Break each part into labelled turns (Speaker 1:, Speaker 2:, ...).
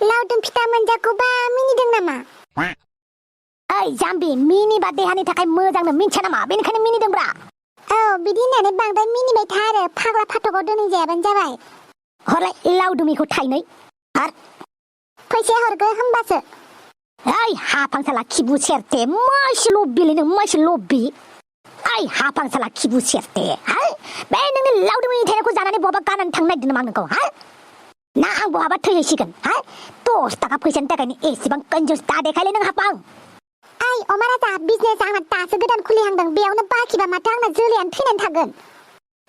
Speaker 1: लावदुम फिथा मोनजागौबा मिनिदों नामा?
Speaker 2: ओइ जाम्बि मिनिबा देहानि थाखाय मोजांनो मिन्थिया नामा बेनिखायनो मिनिदोंब्रा।
Speaker 1: औ बिदि होननानै बांद्राय मिनिबाय था आरो फाग्ला फाथगाव दोनै जायाबानो जाबाय।
Speaker 2: हरलाय लावदुमिखौ थाइनै आर
Speaker 1: फैसाया हरगोन होमबासो।
Speaker 2: ओइ हाफांसाला खिबु सेरते मासे लब्बिलै नों मासे लब्बि। ओइ हाफांसाला खिबु सेरते हा बे नोंनि लावदुमिनि थाइनायखौ जानानै बहाबा गानानै थांनो नागिरदों नामा नोंखौ हा ना आं बहाबा थैहैसिगोन हा 10 थाखा फैसानि थाखायनो एसेबां कंजुस दा देखायलै नों हाफां।
Speaker 1: ओइ अमा राजा बिजनेस आंना दासो गोदान खुलिहांदों बेयावनो बाखिबा माथो आंना जोलैयानो थैनानै थागोन।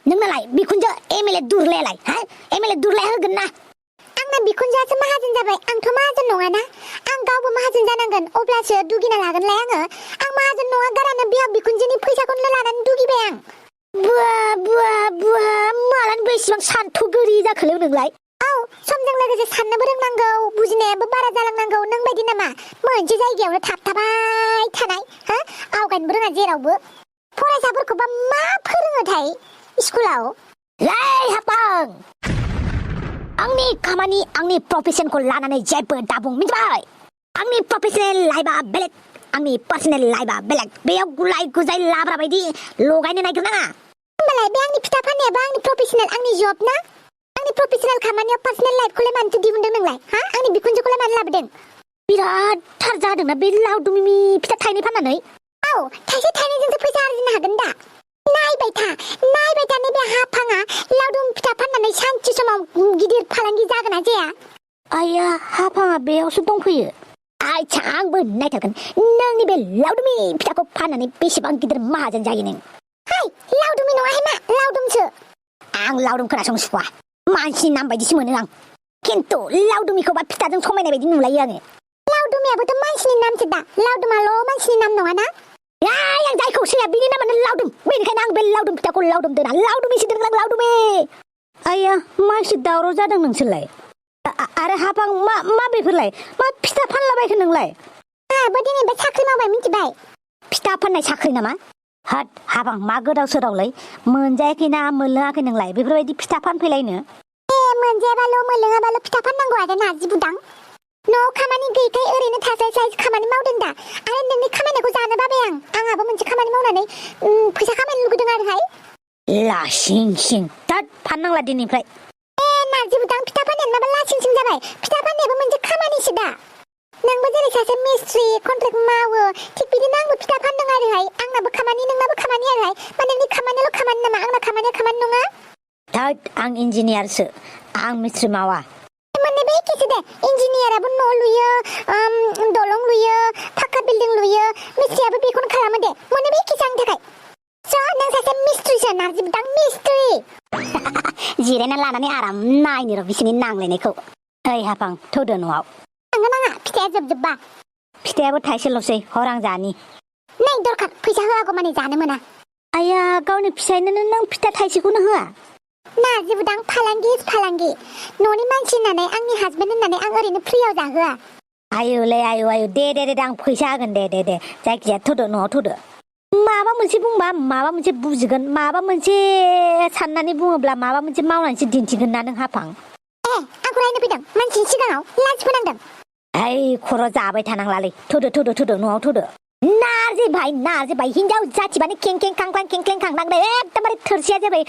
Speaker 2: नोंनालाय बिखुनजो एमएलए दुरलायालाय हा एमएलए दुरलाया होगोन ना?
Speaker 1: आंना बिखुनजोआसो माहाजोन जाबाय आंथ' माहाजोन नङाना। आं गावबो माहाजोन जानांगोन अब्लासो दुगिना लागोनलाय आङो। आं माहाजोन नङा गारानो बिहा बिखुनजोनि फैसाखौनो लानानै दुगिबाय आं।
Speaker 2: बुआ मालानिफ्राय इसेबां सान्थौ गोरि जाखोलै नोंलाय?
Speaker 1: औ समजों लोगोसे साननोबो रोंनांगौ बुजिनायाबो बारा जालांनांगौ नों बायदि नामा मोनसे जायगायावनो थाबथाबाय थानाय हा आवगायनोबो रोङा जेरावबो। फरायसाफोरखौबा मा फोरोङोथाय स्कुलाव?
Speaker 2: लै हाफां आंनि खामानि आंनि प्रफेसनखौ लानानै जेबो दाबुं मिथिबाय? आंनि प्रफेसनेल लाइफआ बेलेग आंनि पार्सनेल लाइफआ बेलेग बेयाव गुलाय गुजाय लाब्रा बायदि लगायनो नागिरनाङा।
Speaker 1: होमबालाय बे आंनि फिथा फाननायाबो आंनि प्रफेसनेल आंनि जब ना? आंनि प्रफेसनेल खामानियाव पार्सनेल लाइफखौलाय मानोथो दिहुनदों नोंलाय हा आंनि बिखुनजोखौलाय मानो लाबोदों?
Speaker 2: बिराद थार जादोंना बे लावदुमि फिथा थाइनै फाननानै?
Speaker 1: औ थाइसे थाइनैजोंसो फैसा आरजिनो हागोन दा। नायबाय था नैबे हाफाङा लावदुम फिथा फाननानै सानसे समाव गिदिर फालांगि जागोन ना जाया?
Speaker 2: आइया हाफाङा बेयावसो दंफैयो। आइसा आंबो नायथारगोन नोंनि बे लावदुमि फिथाखौ फाननानै बेसेबां गिदिर माहाजोन जायो नों।
Speaker 1: हाय लावदुमि नङाहाय मा लावदुमसो।
Speaker 2: आं लावदुम खोनासंसुवा मानसिनि नाम बायदिसो मोनो आं। खिन्थु लावदुमिखौबा फिथाजों समायनाय बायदि नुलायो आङो।
Speaker 1: लावदुमियाबोथ' मानसिनि नामसो दा लावदुमाल' मानसिनि नाम नङाना?
Speaker 2: आं जायखौ सैया बिनि नामानो लावदुम बेनिखायनो आं बे लावदुम फिथाखौ लावदुम दोना लावदुमिसो दोनदों आं लावदुमि। आइया मानसि दावराव जादों नोंसोरलाय? आरो हाफां मा बेफोरलाय मा फिथा फानलाबायखो नोंलाय?
Speaker 1: आंहाबो दिनैनिफ्राय साख्रि मावबाय मिथिबाय।
Speaker 2: फिथा फाननाय साख्रि नामा? हाट हाफां मा गोदाव सोरावलै मोनजायाखैना मोनलोङाखै नोंलाय बेफोरबायदि फिथा फानफैलायनो?
Speaker 1: मोनजायाबाल' मोनलोङाबाल' फिथा फाननांगौ आरो नारजि बुदां। न'आव खामानि गैयैखाय ओरैनो थास्लाय खामानि मावदों दा आरो नोंनि खामानिखौ जानो बाबाय आंहाबो मोनसे खामानि मावनानै फैसा खामायनो लुगैदों आरोहाय।
Speaker 2: लासिं सिं दाद फाननांला दिनैनिफ्राय।
Speaker 1: नारजि बुदां फिथा फाननायानो माबा लासिं सिं जाबाय फिथा फाननायाबो मोनसे खामानिसो दा। नोंबो जेरै सासे मिस्ट्रि कन्ट्रेक्ट मावो थिग बिदिनो आंबो फिथा फानदों आरोहाय आंनाबो खामानि नोंनाबो खामानि आरोहाय मा नोंनि खामानियाल' खामानि नामा आंना खामानिया खामानि नङा?
Speaker 2: दाद आं इन्जिनियारसो आं मिस्ट्रि मावा।
Speaker 1: मोननैबो एखेसो दे इन्जिनियाराबो न' लुयो दलं लुयो फाक्का बिल्डिं लुयो मिस्ट्रियाबो बेखौनो खालामो दे मोननैबो एखेसो आंनि थाखाय। नों सासे मिस्ट्रिसो नारजि बुदां मिस्ट्रि।
Speaker 2: जिरायना लानानै आराम नायनो र' बिसोरनि नांलायनायखौ। ओइ हाफां थौदो न'आव।
Speaker 1: थांगोन आंहा फिथाया जोबजोबबा।
Speaker 2: फिथायाबो थाइसेल'सै हर आं जानि।
Speaker 1: नै दरखार फैसा होआगौ माने जानो मोना।
Speaker 2: आइया गावनि फिसायनोनो नों फिथा थाइसेखौनो होआ?
Speaker 1: नारजि बुदां फालांगि न'नि मानसि होननानै आंनि हासबेन्ड होननानै आं ओरैनो फ्रियाव जाहोआ।
Speaker 2: आयुलै आयु दे आं फैसा होगोन दे जायखिजाया थौदो न'आव थौदो। माबा मोनसे बुंबा माबा मोनसे बुजिगोन माबा मोनसे साननानै बुङोब्ला माबा मोनसे मावनानैसो दिन्थिगोन ना नों हाफां।
Speaker 1: आंखौ रायनो फैदों मानसिनि सिगाङाव लाजि फोनांदों।
Speaker 2: ओइ खर' जाबाय थानांलालै थौदो न'आव थौदो। नारजि भाई हिनजाव जाथिबानो खें खांख्लां खांनांदो एकदमबारे थोरसिया जेरै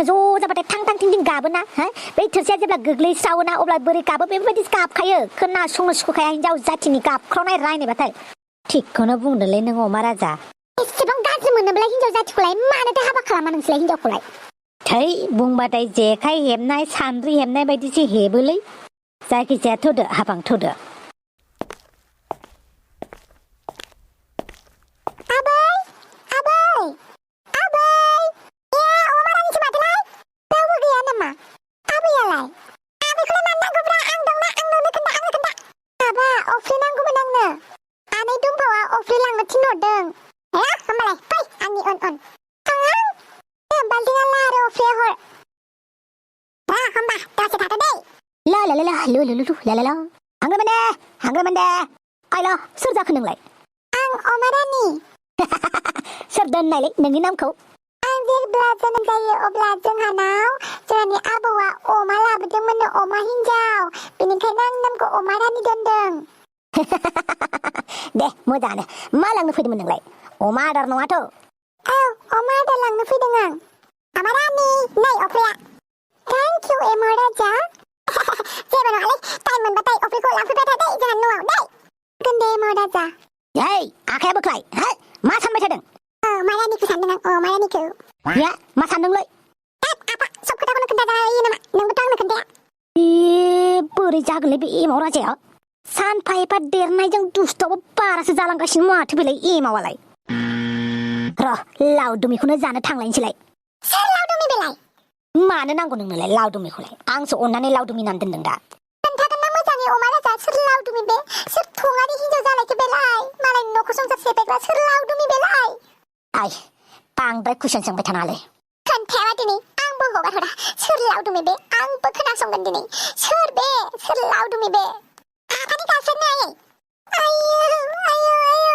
Speaker 2: ज' जाबाथाय थां थिं गाबोना हा बे थोरसिया जेब्ला गोग्लैस्रावोना अब्ला बोरै गाबो बेबायदि गाबखायो खोनासंनो सुखुखाया हिनजाव जाथिनि गाबख्रावनाय रायनायबाथाय। थिगखौनो बुंदोंलै नों अमा राजा।
Speaker 1: एसेबां गाज्रि मोनोब्ला हिनजाव जाथिखौलाय मानोथो हाबा खालामा नोंसोरलाय हिनजावखौलाय?
Speaker 2: थै बुंबाथाय जेखाइ हेबनाय सान्द्रि हेबनाय बायदिसो हेबोलै। जायखिजाया थौदो हाफां थौदो। हांग्रामोनदे आइला सोर जाखो नोंलाय?
Speaker 1: आं अमा रानि।
Speaker 2: सोर दोननायलै नोंनि नामखौ?
Speaker 1: आं जेब्ला जोनोम जायो अब्ला जोंहानि आबौआ अमा लाबोदोंमोननो अमा हिन्जाव बेनिखायनो आं नामखौ अमा रानि दोनदों
Speaker 2: दे मोजाङानो मा लांनो फैदोंमोन नोंलाय अमा आदार नङाथ'
Speaker 1: औ अमा आदार लांनो फैदों आं अमा रानि नै अफ्रिया थेंक इउ एमा राजा जेबो नङालै टाइम मोनबाथाय अफ्रिखौ लांफैबाय था दै जोंहा न'आव दै दोन दे एमा राजा
Speaker 2: ओइ आखाया बोख्लाय हा मा सानबाय थादों
Speaker 1: अमा रानिखौ सानदों आं अमा रानिखौ
Speaker 2: या मा सानदोंलै
Speaker 1: आफा सब खोथाखौनो खोन्थाजायो नामा नोंबोथ' आंनो खोन्थाया
Speaker 2: बोरै जागोनलै बे एमाव राजाया सानफा एफा देरनायजों दुस्थ'आबो बारासो जालांगासिनो माथो बेलाय एमावालाय र' लावदुमिखौनो जानो थांलायनोसैलाय
Speaker 1: सोर लावदुमि बेलाय
Speaker 2: मानो नांगौ नोंनोलाय लावदुमिखौलाय आंसो अननानै लावदुमि नाम दोनदों दा
Speaker 1: खोन्थागोन ना मोजाङै अमा राजा सोर लावदुमि बे सोर थङारि हिन्जाव जालायखो बेलाय मालायनि न'खौ संसार सेफायग्रा सोर लावदुमि बेलाय
Speaker 2: आइ बांद्राय कुइसन सोंबाय थानाङालै
Speaker 1: खोन्थायाबा दिनै आंबो हगार हरा सोर लावदुमि बे आंबो खोनासंगोन दिनै सोर बे सोर लावदुमि बे आफानि गासैनो आयै आयु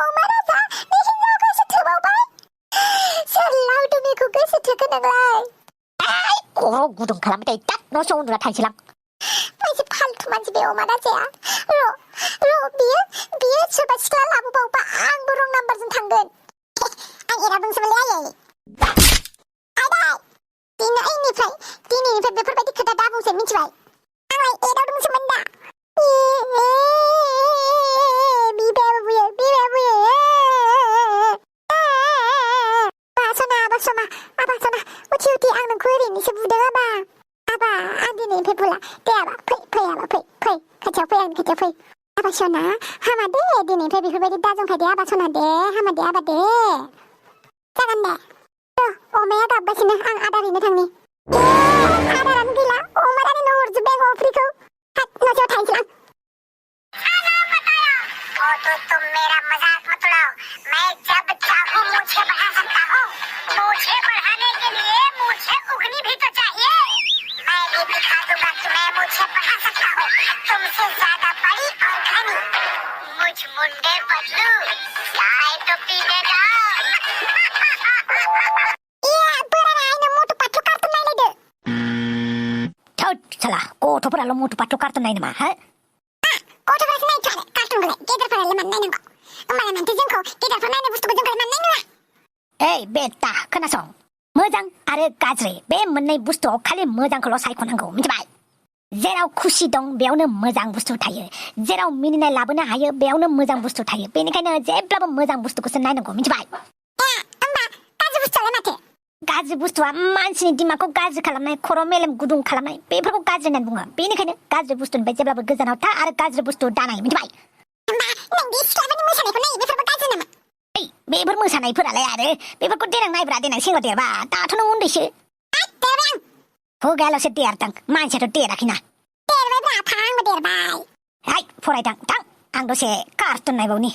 Speaker 1: अमा राजा बे हिन्जाव गोसो थोबावबाय सोर लावदुमिखौ गोसो थोखो नोंलाय
Speaker 2: खर' गुदुं खालामबाय थायो दा न' सिङाव उन्दुना थानोसैलां
Speaker 1: मानसि फालतु मानसि बे अमा राजाया र' बियो सोरबा सिख्ला लाबोबावबा आंबो रं नाम्बारजों थांगोन आं एरा बुंसोमोनलै आयै दिनैनिफ्राय बेफोरबायदि खोथा दा बुंसै मिथिबाय आंलाय एदावदोंसोमोन दा बिबायाबो बुयो आबा सना उथि आं नोंखौ ओरैनोसो बुदों आबा आं दिनैनिफ्राय बुला दे आबा फै खाथियाव फै आंनि खाथियाव फै आबा सना हामा दे दिनैनिफ्राय बेफोरबायदि दाजंखाय दे आबा सना दे हामा दे आबा दे जागोन दे अमाया गाबगासिनो आं आदार हैनो थांनि आदारानो गैला अमा रानिनो हरजोब्बाय आं अफ्रिखौ न'सियाव थांसै आं तो तुम मेरा मजाक मत उड़ाओ मैं जब चाहूं मुझे बढ़ा सकता हूँ मुझे बढ़ाने के लिए मुझे उगनी भी तो चाहिए मैं भी दिखा दूंगा कि मैं मुझे बढ़ा सकता हूँ तुमसे ज्यादा बड़ी और घनी मुझ मुंडे बदलू चाय तो पीने जाओ
Speaker 2: साला गथ'फोराल' मटु पाटलु कार्टुन नायो नामा हो
Speaker 1: गथ'फोरासो नायथ'आरो कार्टुनखौलाय गेदेरफोरालाय मानो नायनांगौ होमबालाय माथो जोंखौ गेदेरफोर नायनाय बुस्थुखौ जोंखौलाय मानो नायनाङा
Speaker 2: ओइ बेटा खोनासं मोजां आरो गाज्रि बे मोननै बुस्थुआव खालि मोजांखौल' सायख'नांगौ मिथिबाय जेराव खुसि दं बेयावनो मोजां बुस्थु थायो जेराव मिनिनाय लाबोनो हायो बेयावनो मोजां बुस्थु थायो बेनिखायनो जेब्लाबो मोजां बुस्थुखौसो नायनांगौ मिथिबाय
Speaker 1: होमबा गाज्रि बुस्थुआलाय माथो
Speaker 2: गाज्रि बुस्थुआ मानसिनि दिमागखौ गाज्रि खालामनाय खर' मेलेम गुदुं खालामनाय बेफोरखौ गाज्रि होननानै बुङो बेनिखायनो गाज्रि बुस्थुनिफ्राय जेब्लाबो गोजानाव था आरो गाज्रि बुस्थु दानाय मिथिबाय
Speaker 1: होमबा नोंदि सिख्लाफोरनि मोसानायखौ नायो बेफोरबो गाज्रि नामा
Speaker 2: बेफोर मोसानायफोरालाय आरो बेफोरखौ देनां नायब्रा देनां सेंग्रा देरबा दाथ' नों उन्दैसो
Speaker 1: देरबाय आं
Speaker 2: खुगायाल'सो देरदों मानसियाथ' देराखैना
Speaker 1: देरबायब्रा आंबो देरबाय
Speaker 2: हाय फरायथां थां आं दसे कार्टुन नायबावनि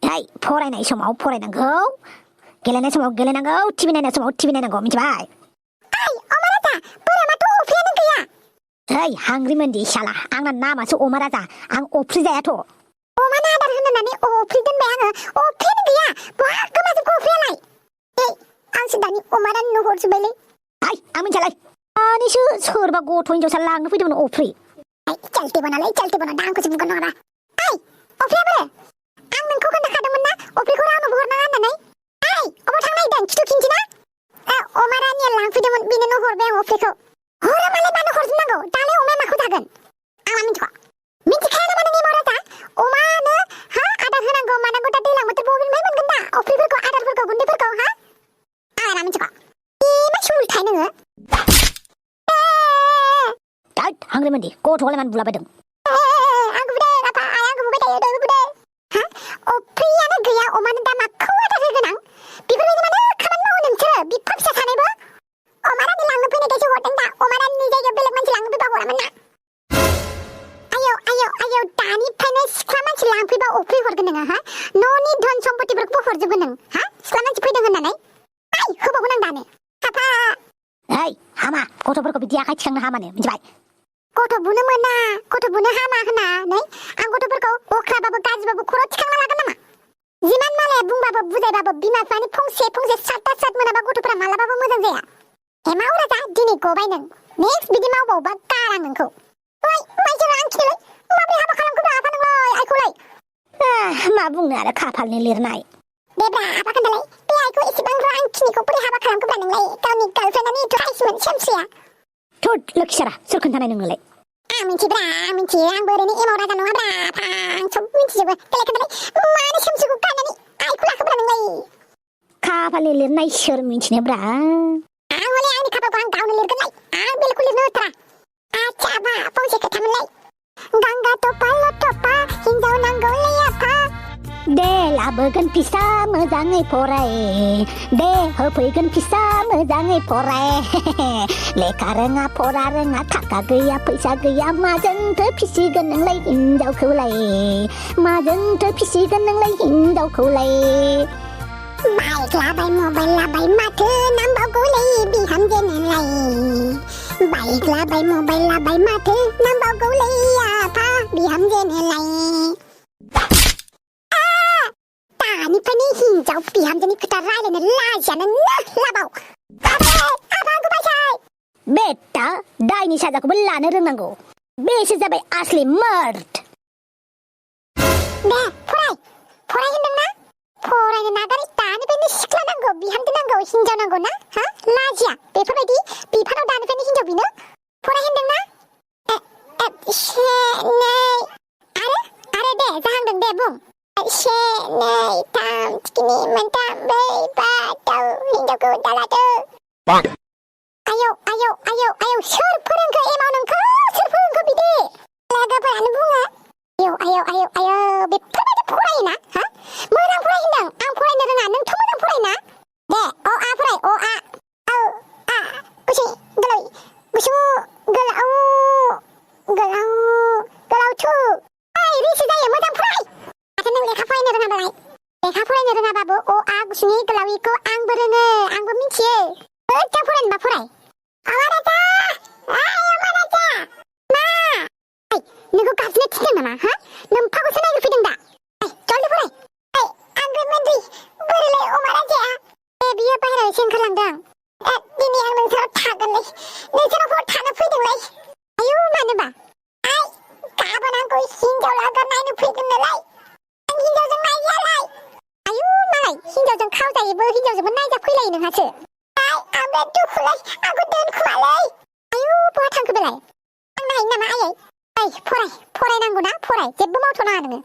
Speaker 2: हाय फरायनाय समाव फरायनांगौ गेलेनाय समाव गेलेनांगौ टिभि नायनाय समाव टिभि नायनांगौ मिथिबाय
Speaker 1: अमा राजा बोरमाथ' अफ्रियानो गैया
Speaker 2: ओइ हांग्रिमोनदि साला आंना नामासो अमा राजा आं अफ्रि जायाथ'
Speaker 1: अमानो आदार होननानै अफ्रि दोनबाय आङो अफ्रियानो गैया बहा गोमाजोबखो अफ्रियालाय आंसो दानि अमा रानिनो हरजोब्बायलै
Speaker 2: हाय आं मिथियालाय दानिसो सोरबा गथ' हिनजावसा लांनो फैदोंमोन अफ्रि
Speaker 1: चालते बना दा आंखौसो बुंगोन नङाबा अफ्रियाबो आं नोंखौ खोन्थाखादोंमोन ना अफ्रिखौ रावनोबो हरनाङा होननानै अबाव थांनो नागिरदों खिथु खिन्थिना अमा रानिया लांफैदोंमोन बेनोनो हरबाय आं अफ्रिखौ हरा मालाय मानो हरजोबनांगौ दालाय अमाया माखौ जागोन आं मिथिखाया नामा नों एमाव राजा अमानो आदार होनांगौ मानांगौ दा दैलां बोथोर बबेनिफ्राय मोनगोन दा अफ्रिफोरखौ आदारफोरखौ गुन्दैफोरखौ आं मिथिखा मा सुलथाय नोङो
Speaker 2: हांग्रिमोनदि गथ'आलाय मानो बुलाबायदों
Speaker 1: आंखौ बुदों आफा आंखौ बुबाय थायो दयबो बुदों अफ्रियानो गैया अमानो दा माखौ आदार होगोन आं बेफोरबायदि मानो खामानि मावो नोंसोरो बिफा फिसा सानैबो अमा रानि लांनो फैनायखायसो हरदों दा अमा रानिनि जायगायाव बेलेग मानसि लांनो फैबा हरामोन ना आयौ दानिफ्रायनो सिख्ला मानसि लांफैबा अफ्रि हरगोन नोङो न'नि धन सम्पतिफोरखौबो हरजोबगोन नों सिख्ला मानसि फैदों होननानै होबावगोन आं दानो आफा
Speaker 2: हामा गथ'फोरखौ बिदि आखाइ थिखांनो हामानो मिथिबाय
Speaker 1: गथ' बुनो मोना गथ' बुनो हामा होननानै आं गथ'फोरखौ अख्राबाबो गाज्रिबाबो खर' थिखांना लागोन नामा जिमान मालाया बुंबाबो बुजायबाबो बिमा बिफानि फंसे सात मोनाबा गथ'फोरा मालाबाबो मोजां जाया माव राजा दिनै गबाय नों नेक्स्ट बिदि मावबावबा गारा नोंखौ ओइ माइजों आं खिनोलै माबोरै हाबा खालामखोब्रा आफा नोंलाय आइखौलाय
Speaker 2: मा बुंनो आरो खाफालनि लिरनाय
Speaker 1: देब्रा आफा खोन्थालाय बे आइखौ एसेबां रांखिनिखौ बोरै हाबा खालामखोब्रा नोंलाय गावनि गार्लफ्रेन्डआनो एथ' आइसमोन सेमस्रिया
Speaker 2: थुद लोखिसारा सोर खोन्थानाय नोंनोलाय
Speaker 1: आं मिथियो आंबो ओरैनो एमाव राजा नङाब्रा आं सब मिथिजोबो देलाय खोन्थालाय मानो सेमस्रिखौ गारनानै आइखौ लाखोब्रा नोंलाय
Speaker 2: खाफालनि लिरनाय सोर मिथिनोब्रा
Speaker 1: आं हले आंनि खाफालखौ आं गावनो लिरगोनलाय आं बेलेगखौ लिरनो होथारा आच्छा आफा फंसे खोथामोनलाय गंगा थफा लथफा हिनजाव नांगौलै आफा
Speaker 2: दे लाबोगोन फिसा मोजाङै फराय दे होफैगोन फिसा मोजाङै फराय लेखा रोङा फरा रोङा थाखा गैया फैसा गैया माजोंथो फिसिगोन नोंलाय हिनजावखौलाय माजोंथो फिसिगोन नोंलाय हिनजावखौलाय
Speaker 1: बाइक लाबाय मबाइल लाबाय माथो नांबावगौलै बिहामजोनोलाय बाइक लाबाय मबाइल लाबाय माथो नांबावगौलै आफा बिहामजोनोलाय दानिफ्रायनो हिनजाव बिहामजोनि खोथा रायलायनो लाजियानो लाबाव आफाखौ बायसाय
Speaker 2: बेटा दायनि साजाखौबो लानो रोंनांगौ बेसो जाबाय आसलि मर्द
Speaker 1: दे फराय होनदोंना फरायनो नागारै दानिफ्रायनो सिख्ला नांगौ बिहामजो नांगौ हिनजाव नांगौ ना हा लाजिया बेफोरबायदि बिफानाव दानिफ्रायनो हिनजाव बिनो फराय होनदोंना से नै आरो दे जाहांदों दे बुं से नै थाम थिखिनि मोनथाम ब्रै बा दाउ हिनजावखौ दालादो आयौ सोर फोरोंखो एमाव नोंखौ सोर फोरोंखो बिदि लोगोफोरानो बुङो आयौ बेफोरबायदि फरायोना हा मोजां फराय होनदों आं फरायनो रोङा नोंथ' मोजां फरायना दे अ आ फराय अ आ औ आ गुसुं गोलाव गुसुं गोलावथु ओइ रिसि जायो मोजां फराय माथो नों लेखा फरायनो रोङाबालाय लेखा फरायनो रोङाबाबो अ आ गुसुङै गोलावैखौ आंबो रोङो आंबो मिथियो मोजां फरायनोबा फराय अमाराजा मा नोंखौ गाबज्रिनो थिनदों नामा हा नोम्फाखौसो नागिरफैदों दा जल्दि फराय आंबो मोनदै बोरैलाय अमाराजाया बियो बाहेरायावसो ओंखारलांदों दिनै आं नोंसोराव थागोनलै नोंसोराव हर थानो फैदोंलै आयौ मानोबा गाबोन आंखौ हिनजाव लागोन नायनो फैगोन नालाय आं हिनजावजों नायजायालाय आयौ मालाय हिनजावजों खावजायोबो हिनजावजोंबो नायजा फैलायो नोंहासो आं बे दुखुलाय आंखौ दोनखुमालै आयौ बहा थांखो बेलाय आं नायनो नामा आयै फरायनांगौ ना फराय जेबो मावथ'नाङा नोङो